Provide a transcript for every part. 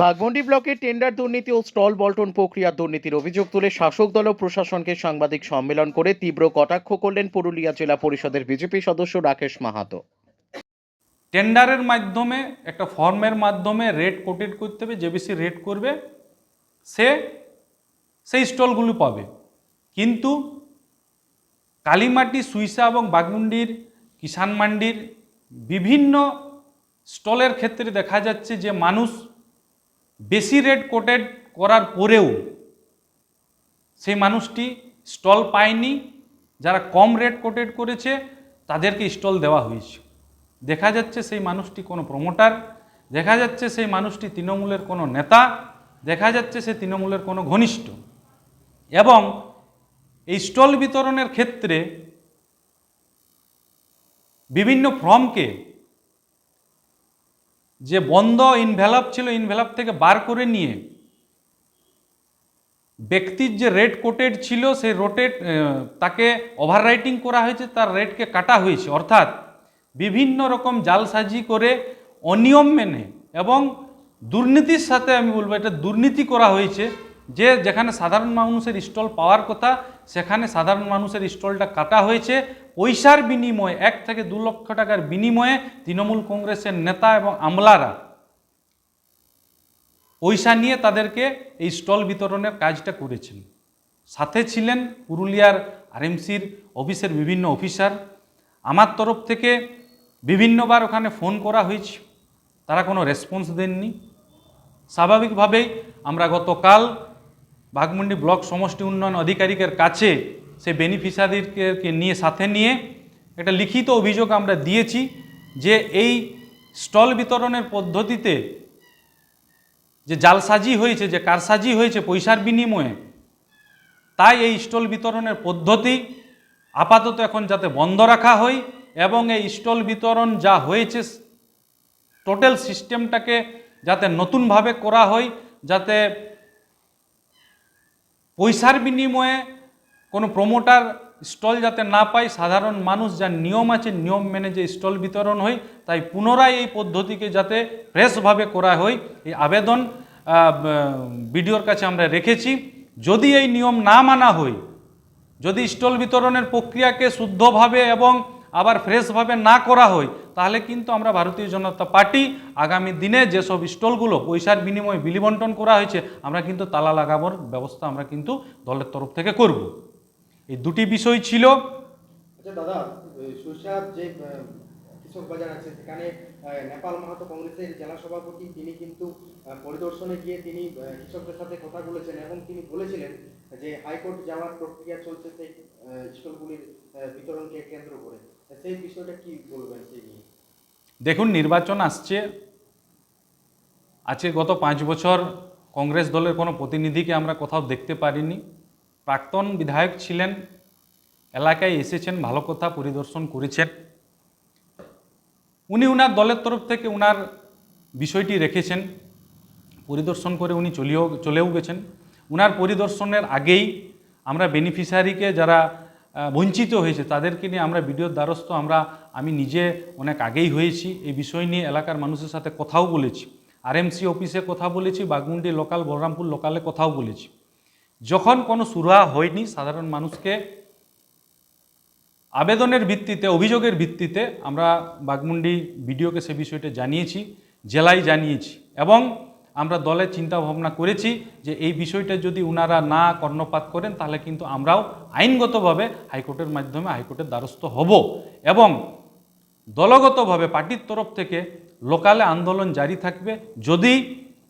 বাঘমুন্ডি ব্লকের টেন্ডার দুর্নীতি ও stall Bolton প্রক্রিয়ার দুর্নীতির অভিযোগ তুলে শাসক দল ও প্রশাসনকে সাংবাদিক সম্মেলন করে তীব্র কটাক্ষ করলেন পুরুলিয়া জেলা পরিষদের বিজেপি সদস্য রাকেশ মাহাতো। টেন্ডারের মাধ্যমে একটা ফর্মের মাধ্যমে রেট কোটেড করতে হবে, যে বেশি রেট করবে সে সেই স্টলগুলো পাবে। কিন্তু কালীমাটি, সুইসা এবং বাঘমুন্ডির কিষাণ মান্ডির বিভিন্ন স্টলের ক্ষেত্রে দেখা যাচ্ছে যে মানুষ বেশি রেট কোটেড করার পরেও সেই মানুষটি স্টল পায়নি। যারা কম রেট কোটেড করেছে তাদেরকে স্টল দেওয়া হয়েছে। দেখা যাচ্ছে সেই মানুষটি কোনো প্রমোটার, দেখা যাচ্ছে সেই মানুষটি তৃণমূলের কোনো নেতা, দেখা যাচ্ছে সে তৃণমূলের কোনো ঘনিষ্ঠ। এবং এই স্টল বিতরণের ক্ষেত্রে বিভিন্ন ফর্মকে যে বন্ধ ইনভেলপ ছিল, ইনভেলপ থেকে বার করে নিয়ে ব্যক্তির যে রেট কোটেড ছিল সেই রোটেড তাকে ওভাররাইটিং করা হয়েছে, তার রেটকে কাটা হয়েছে। অর্থাৎ বিভিন্ন রকম জালসাজি করে অনিয়ম মেনে এবং দুর্নীতির সাথে, আমি বলবো এটা দুর্নীতি করা হয়েছে, যে যেখানে সাধারণ মানুষের স্টল পাওয়ার কথা সেখানে সাধারণ মানুষের স্টলটা কাটা হয়েছে। পয়সার বিনিময়ে 1 থেকে 2 লক্ষ টাকার বিনিময়ে তৃণমূল কংগ্রেসের নেতা এবং আমলারা পয়সা নিয়ে তাদেরকে এই স্টল বিতরণের কাজটা করেছেন। সাথে ছিলেন পুরুলিয়ার আরএমসির অফিসের বিভিন্ন অফিসার। আমার তরফ থেকে বিভিন্নবার ওখানে ফোন করা হয়েছে, তারা কোনো রেসপন্স দেননি। স্বাভাবিকভাবেই আমরা গতকাল বাঘমুন্ডি ব্লক সমষ্টি উন্নয়ন আধিকারিকের কাছে সেই বেনিফিশিয়ারিকে নিয়ে সাথে নিয়ে একটা লিখিত অভিযোগ আমরা দিয়েছি যে এই স্টল বিতরণের পদ্ধতিতে যে জালসাজি হয়েছে, যে কারসাজি হয়েছে পয়সার বিনিময়ে, তাই এই স্টল বিতরণের পদ্ধতি আপাতত এখন যাতে বন্ধ রাখা হয় এবং এই স্টল বিতরণ যা হয়েছে টোটাল সিস্টেমটাকে যাতে নতুনভাবে করা হয়, যাতে পয়সার বিনিময়ে কোনো প্রমোটার স্টল যাতে না পায়, সাধারণ মানুষ যা নিয়ম আছে নিয়ম মেনে যে স্টল বিতরণ হয়, তাই পুনরায় এই পদ্ধতিকে যাতে ফ্রেশভাবে করা হয় এই আবেদন বিডিওর কাছে আমরা রেখেছি। যদি এই নিয়ম না মানা হয়, যদি স্টল বিতরণের প্রক্রিয়াকে শুদ্ধভাবে এবং আবার ফ্রেশভাবে না করা হয়, তাহলে কিন্তু আমরা ভারতীয় জনতা পার্টি আগামী দিনে যেসব স্টলগুলো পয়সার বিনিময়ে বিলি বন্টন করা হয়েছে আমরা কিন্তু তালা লাগাবার ব্যবস্থা আমরা কিন্তু দলের তরফ থেকে করব। এই দুটি বিষয় ছিল। আচ্ছা দাদা, সুইসার যে কৃষক বাজার আছে সেখানে নেপাল মাহাতো কংগ্রেসের জেলা সভাপতি তিনি কিন্তু পরিদর্শনে গিয়ে তিনি কৃষকদের সাথে কথা বলেছেন এবং তিনি বলেছিলেন যে হাইকোর্ট যাওয়ার প্রক্রিয়া চলছে সেই স্টলগুলির বিতরণকে কেন্দ্র করে। সেই বিষয়টা কি বলবেন সেই নিয়ে? দেখুন, নির্বাচন আসছে, গত 5 বছর কংগ্রেস দলের কোনো প্রতিনিধিকে আমরা কোথাও দেখতে পারিনি। প্রাক্তন বিধায়ক ছিলেন, এলাকায় এসেছেন, ভালো কথা পরিদর্শন করেছেন। উনি উনার দলের তরফ থেকে উনার বিষয়টি রেখেছেন, পরিদর্শন করে উনি চলেও গেছেন। উনার পরিদর্শনের আগেই আমরা বেনিফিশিয়ারিকে যারা বঞ্চিত হয়েছে তাদেরকে নিয়ে আমরা বিডিওর দ্বারস্থ আমি নিজে অনেক আগেই হয়েছি। এই বিষয় নিয়ে এলাকার মানুষের সাথে কথাও বলেছি, আরএমসি অফিসে কথা বলেছি, বাঘমুন্ডি লোকাল, বলরামপুর লোকালে কথাও বলেছি। যখন কোনো সুরাহা হয়নি, সাধারণ মানুষকে আবেদনের ভিত্তিতে, অভিযোগের ভিত্তিতে আমরা বাঘমুন্ডি বিডিওকে সে বিষয়টা জানিয়েছি, জেলায় জানিয়েছি এবং আমরা দলে চিন্তা ভাবনা করেছি যে এই বিষয়টা যদি ওনারা না কর্ণপাত করেন তাহলে কিন্তু আমরাও আইনগতভাবে হাইকোর্টের মাধ্যমে হাইকোর্টের দ্বারস্থ হব এবং দলগতভাবে পার্টির তরফ থেকে লোকালে আন্দোলন জারি থাকবে। যদি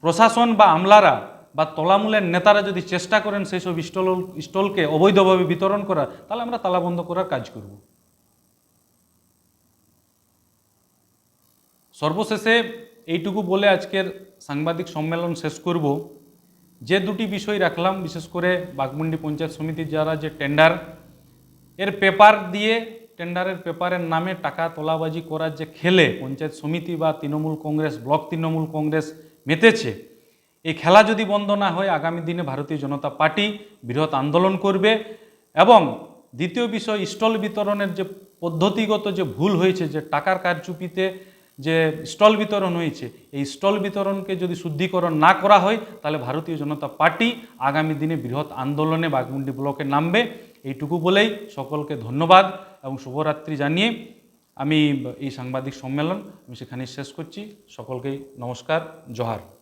প্রশাসন বা আমলারা বা তলামূলের নেতারা যদি চেষ্টা করেন সেই সব স্টলকে অবৈধভাবে বিতরণ করার, তাহলে আমরা তালাবন্ধ করার কাজ করব। সর্বশেষে এইটুকু বলে আজকের সাংবাদিক সম্মেলন শেষ করব। যে দুটি বিষয় রাখলাম, বিশেষ করে বাঘমুন্ডি পঞ্চায়েত সমিতির যারা যে টেন্ডার এর পেপার দিয়ে, টেন্ডারের পেপারের নামে টাকা তোলাবাজি করার যে খেলে পঞ্চায়েত সমিতি বা তৃণমূল কংগ্রেস, ব্লক তৃণমূল কংগ্রেস মেতেছে, এই খেলা যদি বন্ধ না হয় আগামী দিনে ভারতীয় জনতা পার্টি বৃহৎ আন্দোলন করবে। এবং দ্বিতীয় বিষয়, স্টল বিতরণের যে পদ্ধতিগত যে ভুল হয়েছে, যে টাকার কারচুপিতে যে স্টল বিতরণ হয়েছে, এই স্টল বিতরণকে যদি শুদ্ধিকরণ না করা হয় তাহলে ভারতীয় জনতা পার্টি আগামী দিনে বৃহৎ আন্দোলনে বাঘমুন্ডি ব্লকে নামবে। এইটুকু বলেই সকলকে ধন্যবাদ এবং শুভরাত্রি জানিয়ে আমি এই সাংবাদিক সম্মেলন আমি সেখানেই শেষ করছি। সকলকেই নমস্কার, জোহার।